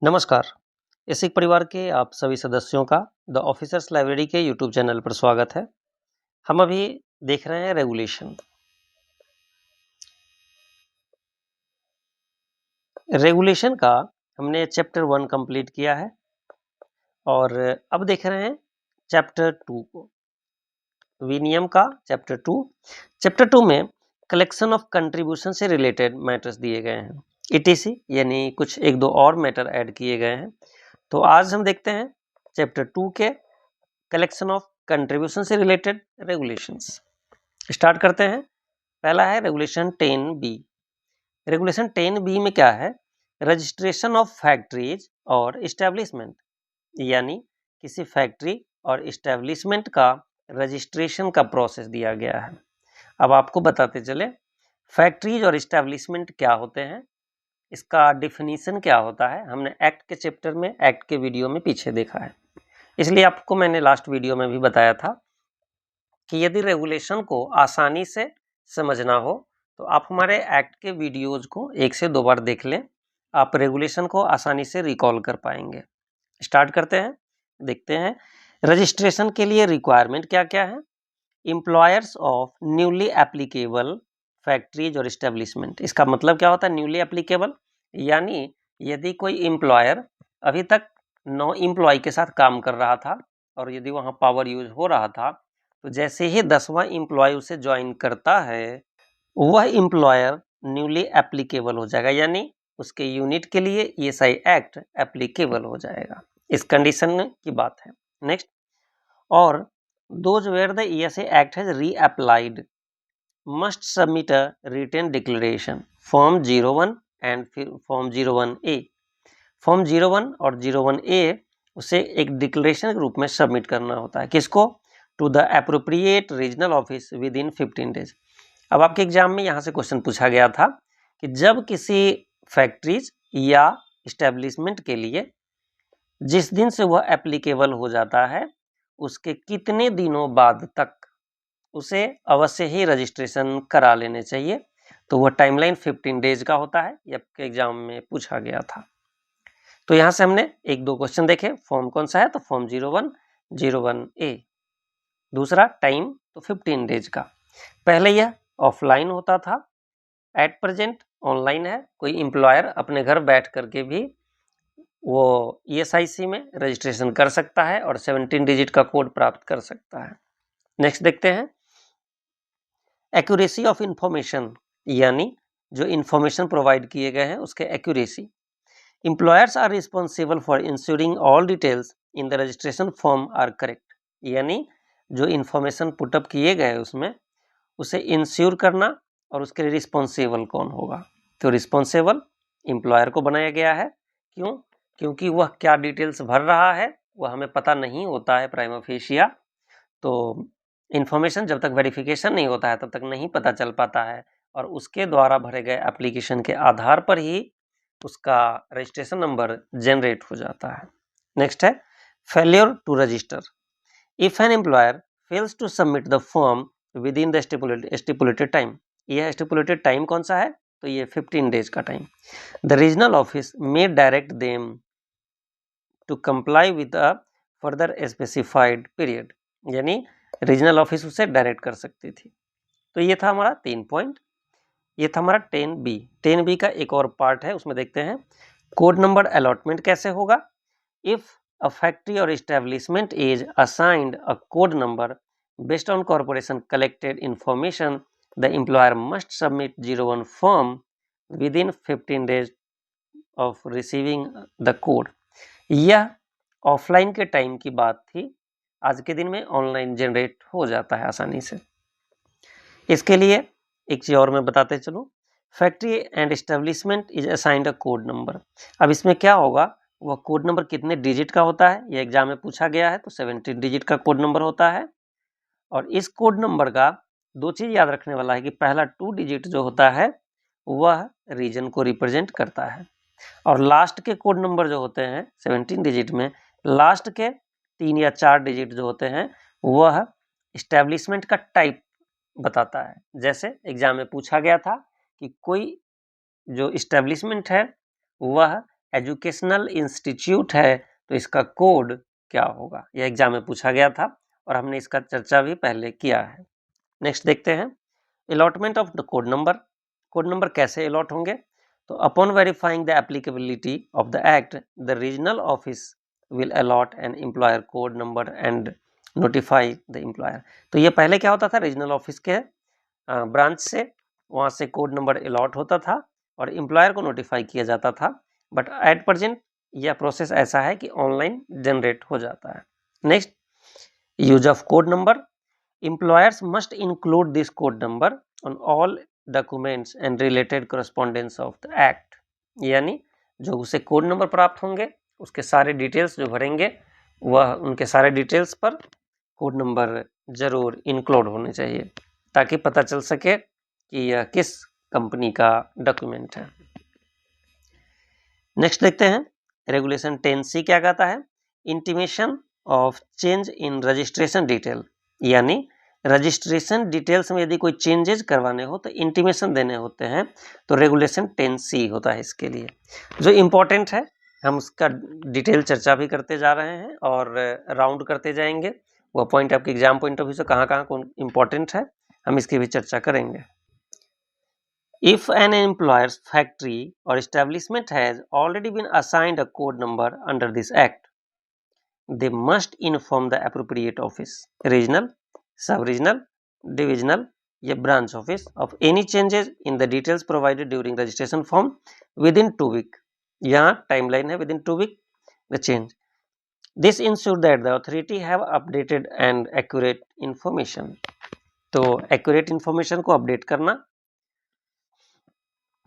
नमस्कार। इसिक परिवार के आप सभी सदस्यों का द ऑफिसर्स लाइब्रेरी के यूट्यूब चैनल पर स्वागत है। हम अभी देख रहे हैं रेगुलेशन। रेगुलेशन का हमने चैप्टर 1 कंप्लीट किया है और अब देख रहे हैं चैप्टर 2 को, विनियम का चैप्टर 2। चैप्टर 2 में कलेक्शन ऑफ कंट्रीब्यूशन से रिलेटेड मैटर्स दिए गए हैं, ईटीसी यानी कुछ एक दो और मैटर ऐड किए गए हैं। तो आज हम देखते हैं चैप्टर 2 के कलेक्शन ऑफ कंट्रीब्यूशन से रिलेटेड रेगुलेशंस। स्टार्ट करते हैं। पहला है रेगुलेशन 10B। रेगुलेशन 10B में क्या है? रजिस्ट्रेशन ऑफ फैक्ट्रीज और इस्टेब्लिशमेंट, यानी किसी फैक्ट्री और इस्टेब्लिशमेंट का रजिस्ट्रेशन का प्रोसेस दिया गया है। अब आपको बताते चले फैक्ट्रीज और इस्टेब्लिशमेंट क्या होते हैं, इसका डिफिनीशन क्या होता है। हमने एक्ट के चैप्टर में, एक्ट के वीडियो में पीछे देखा है, इसलिए आपको मैंने लास्ट वीडियो में भी बताया था कि यदि रेगुलेशन को आसानी से समझना हो तो आप हमारे एक्ट के वीडियोज को 1 से 2 बार देख लें, आप रेगुलेशन को आसानी से रिकॉल कर पाएंगे। स्टार्ट करते हैं, देखते हैं रजिस्ट्रेशन के लिए रिक्वायरमेंट क्या क्या है। Employers of newly applicable factories और इस्टेब्लिशमेंट, इसका मतलब क्या होता है न्यूली एप्लीकेबल, यानी यदि कोई एम्प्लॉयर अभी तक 9 एम्प्लॉय के साथ काम कर रहा था और यदि वहाँ पावर यूज हो रहा था, तो जैसे ही 10वां एम्प्लॉय उसे ज्वाइन करता है वह एम्प्लॉयर न्यूली एप्लीकेबल हो जाएगा, यानी उसके यूनिट के लिए ईएसआई एक्ट एप्लीकेबल हो जाएगा। इस कंडीशन की बात है। नेक्स्ट, और those where the ESI act has reapplied must submit a written declaration form 01 and फिर फॉर्म 01A। फॉर्म 01 और 01A उसे एक डिक्लेरेशन के रूप में सबमिट करना होता है। किसको? To the appropriate regional office within 15 days. अब आपके एग्जाम में यहाँ से क्वेश्चन पूछा गया था कि जब किसी फैक्ट्रीज या इस्टेब्लिशमेंट के लिए जिस दिन से वह एप्लीकेबल हो जाता है उसके कितने दिनों बाद तक उसे अवश्य ही रजिस्ट्रेशन करा लेने चाहिए। तो वह टाइमलाइन 15 डेज का होता है, ये आपके एग्जाम में पूछा गया था। तो यहाँ से हमने एक दो क्वेश्चन देखे। फॉर्म कौन सा है? तो फॉर्म 01, 01A। दूसरा टाइम तो 15 डेज का। पहले यह ऑफलाइन होता था, एट प्रेजेंट ऑनलाइन है। कोई एम्प्लॉयर अपने घर बैठ करके भी वो ईएसआईसी में रजिस्ट्रेशन कर सकता है और 17 डिजिट का कोड प्राप्त कर सकता है। नेक्स्ट देखते हैं एक्यूरेसी ऑफ इंफॉर्मेशन, यानी जो इंफॉर्मेशन प्रोवाइड किए गए हैं उसके accuracy. Employers are responsible for ensuring all details in the registration form are correct, यानी जो इंफॉर्मेशन पुटअप किए गए उसमें उसे इंश्योर करना और उसके लिए रिस्पॉन्सिबल कौन होगा? तो रिस्पॉन्सिबल एम्प्लॉयर को बनाया गया है। क्यों? क्योंकि वह क्या डिटेल्स भर रहा है वह हमें पता नहीं होता है प्राइमा फेशिया। तो इंफॉर्मेशन जब तक वेरिफिकेशन नहीं होता है तब तक नहीं पता चल पाता है और उसके द्वारा भरे गए एप्लीकेशन के आधार पर ही उसका रजिस्ट्रेशन नंबर जनरेट हो जाता है। नेक्स्ट है failure to register. If an employer fails to submit the form within the stipulated time, यह स्टिपुलेटेड टाइम कौन सा है? तो ये 15 डेज का time. The regional office may direct them to comply with a further specified period, यानी regional office उसे direct कर सकती थी। तो ये था हमारा 3 पॉइंट। ये था हमारा 10B। 10B का एक और पार्ट है, उसमें देखते हैं कोड नंबर अलॉटमेंट कैसे होगा। If a factory or establishment is assigned a code number based on corporation collected information, the employer must submit 01 form within 15 days of receiving the code। यह ऑफलाइन के time की बात थी, आज के दिन में ऑनलाइन जनरेट हो जाता है आसानी से। इसके लिए एक चीज और मैं बताते चलूँ, factory and establishment is assigned a code number. अब इसमें क्या होगा, वह कोड नंबर कितने डिजिट का होता है ये एग्जाम में पूछा गया है, तो 17 डिजिट का कोड नंबर होता है। और इस कोड नंबर का दो चीज याद रखने वाला है कि पहला 2 डिजिट जो होता है वह रीजन को रिप्रेजेंट करता है और लास्ट के कोड नंबर जो होते हैं 17 डिजिट में लास्ट के 3 या 4 डिजिट जो होते हैं वह इस्टेब्लिशमेंट का टाइप बताता है। जैसे एग्जाम में पूछा गया था कि कोई जो इस्टेब्लिशमेंट है वह एजुकेशनल इंस्टीट्यूट है तो इसका कोड क्या होगा, यह एग्जाम में पूछा गया था और हमने इसका चर्चा भी पहले किया है। नेक्स्ट देखते हैं allotment of the code number. Code number कैसे अलॉट होंगे, तो upon verifying the applicability of the act the regional office will allot an employer code number and notify the employer. तो ये पहले क्या होता था, रीजनल ऑफिस के ब्रांच से वहाँ से कोड नंबर अलॉट होता था और एम्प्लॉयर को नोटिफाई किया जाता था, बट एट प्रेजेंट यह प्रोसेस ऐसा है कि ऑनलाइन जनरेट हो जाता है। Next use of code number, employers must include this code number on all documents and related correspondence of the act, यानी जो उसे कोड नंबर प्राप्त होंगे उसके सारे डिटेल्स जो भरेंगे वह उनके सारे डिटेल्स पर कोड नंबर जरूर इंक्लूड होने चाहिए ताकि पता चल सके कि यह किस कंपनी का डॉक्यूमेंट है। नेक्स्ट देखते हैं रेगुलेशन 10C क्या कहता है, intimation of change in registration detail, यानी रजिस्ट्रेशन डिटेल्स में यदि कोई चेंजेस करवाने हो तो इंटीमेशन देने होते हैं, तो रेगुलेशन 10C होता है इसके लिए। जो इम्पोर्टेंट है हम उसका डिटेल चर्चा भी करते जा रहे हैं और राउंड करते जाएंगे, वह पॉइंट आपके एग्जाम पॉइंट ऑफ व्यू से कहाँ कहाँ कौन इम्पोर्टेंट है हम इसकी भी चर्चा करेंगे। If an employer's factory or establishment has already been assigned a code number under this act, they must inform the appropriate office, regional, sub-regional, divisional या branch office of any changes in the details provided during registration form within 2 weeks. यहाँ timeline है within 2 weeks the change. This ensure that the authority have updated and accurate information. तो accurate information को update करना,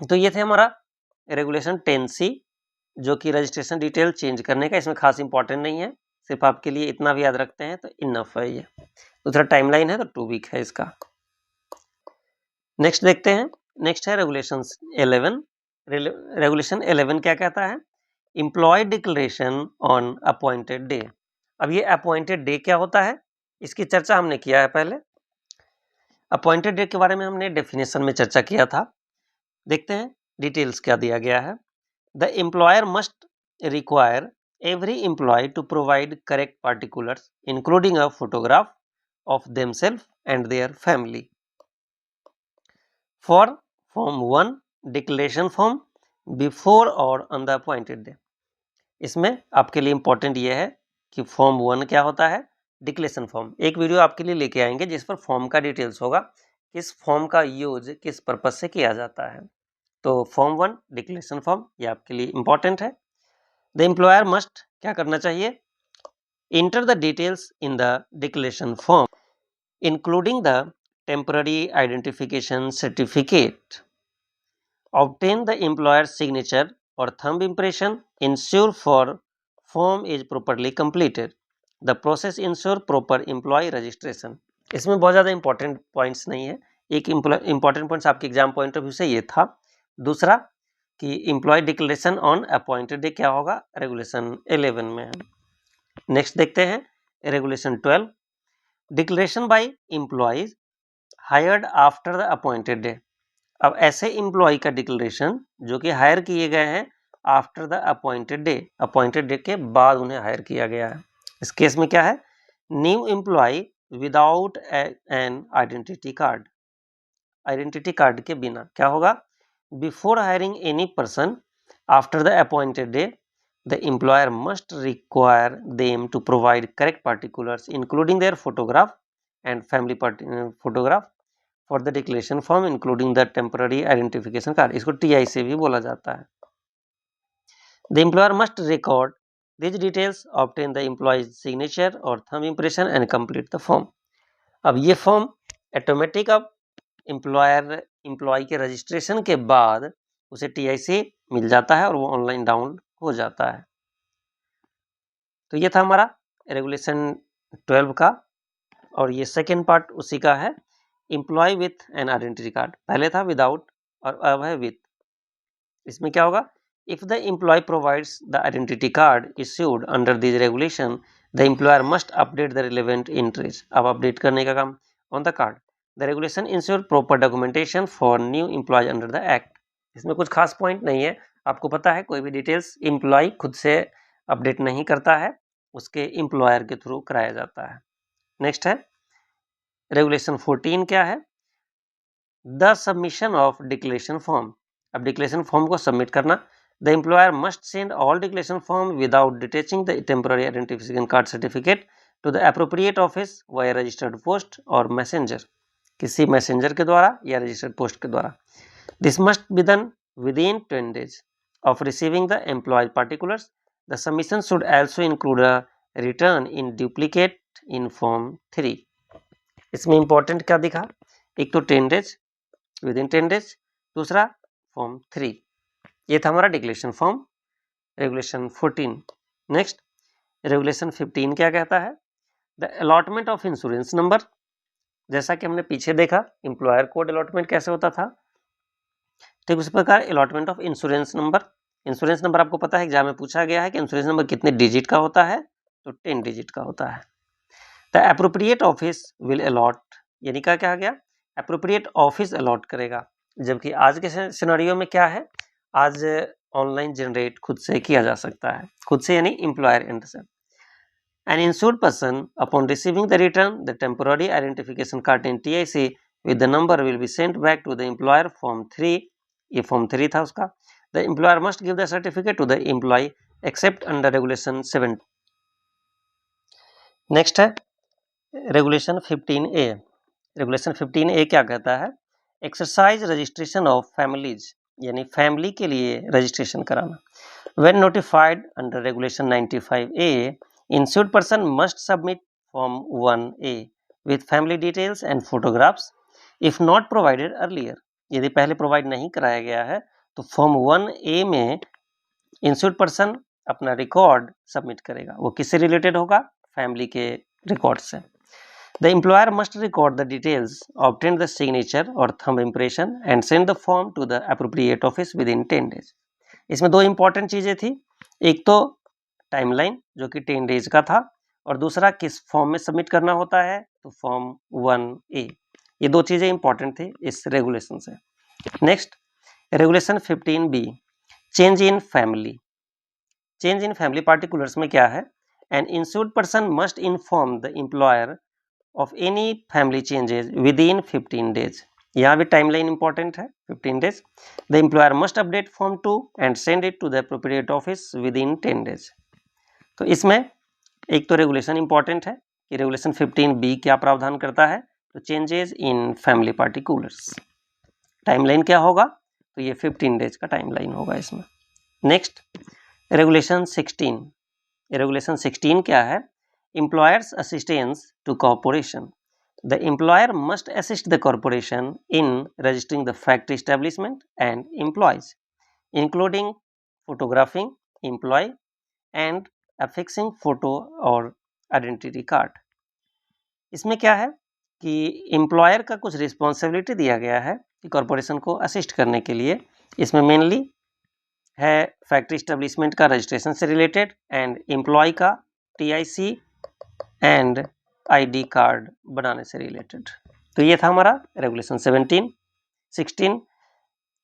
तो ये थे हमारा regulation 10C जो कि रजिस्ट्रेशन डिटेल चेंज करने का, इसमें खास इंपॉर्टेंट नहीं है, सिर्फ आपके लिए इतना भी याद रखते हैं तो इनफ है ये। दूसरा टाइमलाइन है तो 2 वीक है इसका। नेक्स्ट देखते हैं, नेक्स्ट है रेगुलेशन 11। रेगुलेशन 11 क्या कहता है, employee declaration on appointed day. अब ये अपॉइंटेड डे क्या होता है इसकी चर्चा हमने किया है पहले। अपॉइंटेड डे के बारे में हमने डेफिनेशन में चर्चा किया था। देखते हैं डिटेल्स क्या दिया गया है। The employer must require every employee to provide correct particulars including a photograph of themselves and their family for form 1 declaration form before और ऑन द अपॉइंटेड डे। इसमें आपके लिए इंपॉर्टेंट यह है कि फॉर्म 1 क्या होता है, डिक्लेरेशन फॉर्म। एक वीडियो आपके लिए लेके आएंगे जिस पर फॉर्म का डिटेल्स होगा, किस फॉर्म का यूज किस पर्पज से किया जाता है। तो फॉर्म 1 डिक्लेरेशन फॉर्म ये आपके लिए इंपॉर्टेंट है। द एम्प्लॉयर मस्ट क्या करना चाहिए, enter the details in the declaration form including the temporary identification certificate, obtain the employer signature और thumb impression, ensure for form is properly completed, the process ensure proper employ registration. इसमें बहुत ज़्यादा important points नहीं है, एक important points आपके exam point of view से ये था। दूसरा कि employ declaration on appointed day क्या होगा, रेगुलेशन 11 में है। नेक्स्ट देखते हैं regulation 12, declaration bye employees hired after the appointed day. अब ऐसे एम्प्लॉय का डिक्लेरेशन जो कि हायर किए गए हैं आफ्टर द अपॉइंटेड डे के बाद उन्हें हायर किया गया है। इस केस में क्या है, new employee without an identity card के बिना क्या होगा, before hiring any person after the appointed day the employer must require them to provide correct particulars including their photograph and family photograph for the declaration form including the temporary identification card. इसको TI से भी बोला जाता है। The employer must record these details, obtain the employee's signature or thumb impression and complete the form। अब ये form automatic अब employ के रजिस्ट्रेशन के बाद उसे TI से मिल जाता है और वो ऑनलाइन डाउनलोड हो जाता है। तो ये था हमारा रेगुलेशन 12 का, और ये सेकेंड पार्ट उसी का है, employee with an identity card. पहले था विदाउट और अब है विथ। इसमें क्या होगा, if the employee provides the identity card issued under this regulation, the employer must update the relevant entries। अब अपडेट करने का काम on the card। The regulation ensure proper documentation for new employees under the act। इसमें कुछ खास point नहीं है, आपको पता है कोई भी डिटेल्स एम्प्लॉय खुद से अपडेट नहीं करता है, उसके एम्प्लॉयर के थ्रू कराया जाता है। नेक्स्ट है रेगुलेशन 14 क्या है? The submission of declaration form. अब डिक्लेरेशन फॉर्म को सबमिट करना। The employer must send all declaration form without detaching the temporary identification card certificate to the appropriate office via registered post और messenger, किसी messenger के द्वारा या registered post के द्वारा। This must be done within 10 days of receiving the employee particulars. The submission should also include a return in duplicate in form 3. इसमें important क्या दिखा? एक तो 10 डेज, विद इन 10 डेज, दूसरा फॉर्म 3। ये था हमारा declaration form regulation 14। Next regulation 15 क्या कहता है? The allotment of insurance number. जैसा कि हमने पीछे देखा एम्प्लॉयर कोड अलॉटमेंट कैसे होता था, ठीक उसी प्रकार allotment of insurance number. Insurance number आपको पता है एग्जाम में पूछा गया है कि इंश्योरेंस नंबर कितने डिजिट का होता है, तो 10 डिजिट का होता है। The appropriate office will allot, यानी क्या कहा गया? एप्रोप्रिएट ऑफिस अलॉट करेगा, जबकि आज के सिनेरियो में क्या है, आज ऑनलाइन जनरेट खुद से किया जा सकता है, खुद से यानी एम्प्लॉयर एंड से। An insured person upon receiving the return the temporary identification card in TIC with the number will be sent back to the employer form 3, ये फॉर्म 3 था उसका। The employer must give the certificate to the employee except under regulation 7। Next है regulation 15A। Regulation 15A क्या कहता है? Exercise registration of families, यानी family के लिए रजिस्ट्रेशन कराना। When notified under regulation 95A, insured person must submit form 1A with family details and photographs if not provided earlier. यदि पहले प्रोवाइड नहीं कराया गया है तो फॉर्म 1A में इंश्योर्ड पर्सन अपना रिकॉर्ड सबमिट करेगा। वो किससे रिलेटेड होगा? फैमिली के रिकॉर्ड से। The employer must record the details, obtain the signature और thumb impression and send the form to the appropriate office within 10 डेज। इसमें दो इंपॉर्टेंट चीजें थी, एक तो टाइमलाइन जो कि 10 डेज का था, और दूसरा किस फॉर्म में सबमिट करना होता है, तो फॉर्म 1A। ये दो चीजें इंपॉर्टेंट थी इस रेगुलेशन से। Next regulation 15B, change in family. Change in family particulars में क्या है? An insured person must inform the employer of any family changes within 15 days. यहाँ भी टाइमलाइन इंपॉर्टेंट है, 15 days. The employer must update form 2 and send it to the appropriate office within 10 days. तो इसमें एक तो regulation important है कि regulation 15B क्या प्रावधान करता है, तो changes in family particulars. Timeline क्या होगा, तो ये 15 डेज का टाइमलाइन होगा इसमें। Next regulation 16। रेगुलेशन 16 क्या है? Employers assistance to corporation. The employer must assist the corporation in registering the factory establishment and employees including photographing employ and affixing photo और आइडेंटिटी कार्ड। इसमें क्या है कि एम्प्लॉयर का कुछ रिस्पॉन्सिबिलिटी दिया गया है कि कॉरपोरेशन को असिस्ट करने के लिए। इसमें मेनली है फैक्ट्री एस्टेब्लिशमेंट का रजिस्ट्रेशन से रिलेटेड एंड एम्प्लॉय का TIC एंड ID कार्ड बनाने से रिलेटेड। तो ये था हमारा रेगुलेशन 16।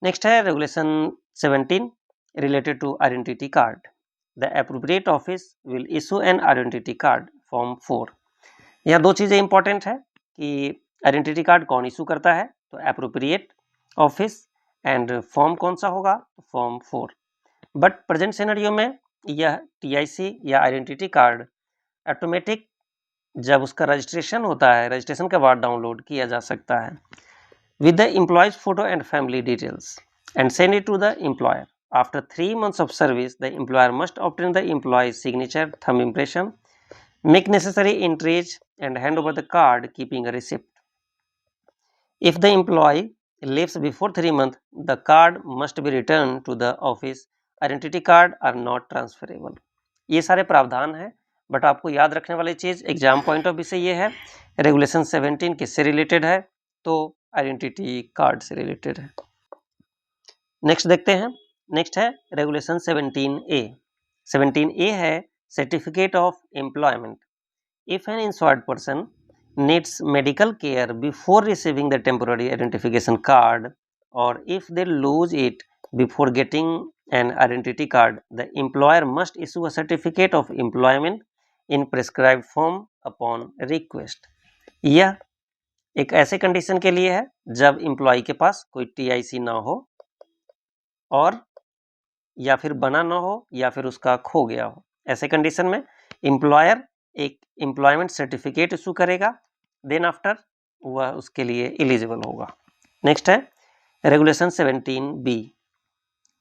नेक्स्ट है regulation 17 related to identity card. The appropriate office will issue an identity card form 4। यहाँ दो चीज़ें इंपॉर्टेंट है कि आइडेंटिटी कार्ड कौन इशू करता है, तो एप्रोप्रिएट ऑफिस, एंड फॉर्म कौन सा होगा, फॉर्म 4। बट प्रेजेंट सिनेरियो में यह TIC या आइडेंटिटी कार्ड ऑटोमेटिक जब उसका रजिस्ट्रेशन होता है, रजिस्ट्रेशन के बाद डाउनलोड किया जा सकता है with the employees photo and family details and send it to the employer. After 3 months of service, the employer must obtain the employee's signature, thumb impression, make necessary entries, and hand over the card, keeping a receipt. If the employee leaves before 3 months, the card must be returned to the office. Identity card are not transferable. ये सारे प्रावधान हैं, but आपको याद रखने वाली चीज़ exam point of view से ये है, रेगुलेशन 17 किससे रिलेटेड है, तो आइडेंटिटी कार्ड से रिलेटेड है। नेक्स्ट देखते हैं। नेक्स्ट है रेगुलेशन 17A। 17A है certificate of employment. If an insured person needs medical care before receiving the temporary identification card और if they lose it before getting an identity card, the employer must issue a certificate of employment in prescribed form upon request. यह एक ऐसे condition के लिए है जब employ के पास कोई TIC ना हो और या फिर बना ना हो या फिर उसका खो गया हो। ऐसे कंडीशन में एम्प्लॉयर एक एम्प्लॉयमेंट सर्टिफिकेट इशू करेगा, देन आफ्टर वह उसके लिए एलिजिबल होगा। नेक्स्ट है रेगुलेशन 17B,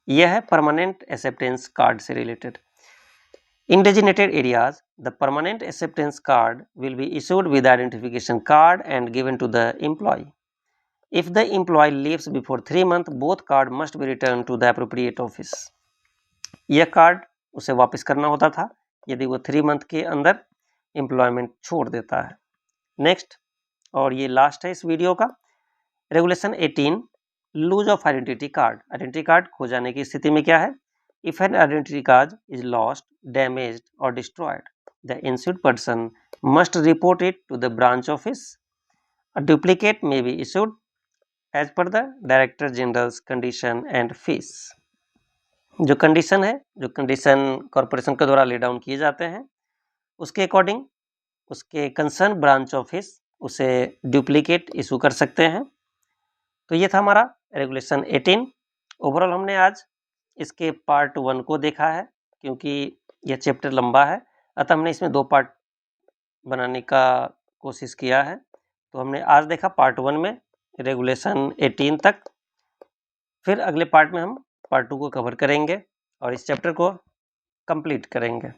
यह है परमानेंट एक्सेप्टेंस कार्ड से related. In designated areas, the permanent acceptance card will be issued with identification card and given to the employee. If the employee leaves before 3 months, both card must be returned to the appropriate office. यह card उसे वापस करना होता था यदि वो 3 month के अंदर एम्प्लॉयमेंट छोड़ देता है। नेक्स्ट और ये लास्ट है इस वीडियो का, regulation 18 lose of identity card. Identity card खो जाने की स्थिति में क्या है? If an identity card is lost, damaged or destroyed, the insured person must report it to the branch office. A duplicate may be issued as per the Director General's condition and fees. जो condition है, जो condition corporation के द्वारा lay down किए जाते हैं, उसके according उसके कंसर्न ब्रांच ऑफिस उसे डुप्लीकेट इशू कर सकते हैं। तो ये था हमारा रेगुलेशन 18। ओवरऑल हमने आज इसके पार्ट 1 को देखा है, क्योंकि यह चैप्टर लंबा है अतः हमने इसमें 2 पार्ट बनाने का कोशिश किया है। तो हमने आज देखा पार्ट 1 में रेगुलेशन 18 तक, फिर अगले पार्ट में हम पार्ट 2 को कवर करेंगे और इस चैप्टर को कंप्लीट करेंगे।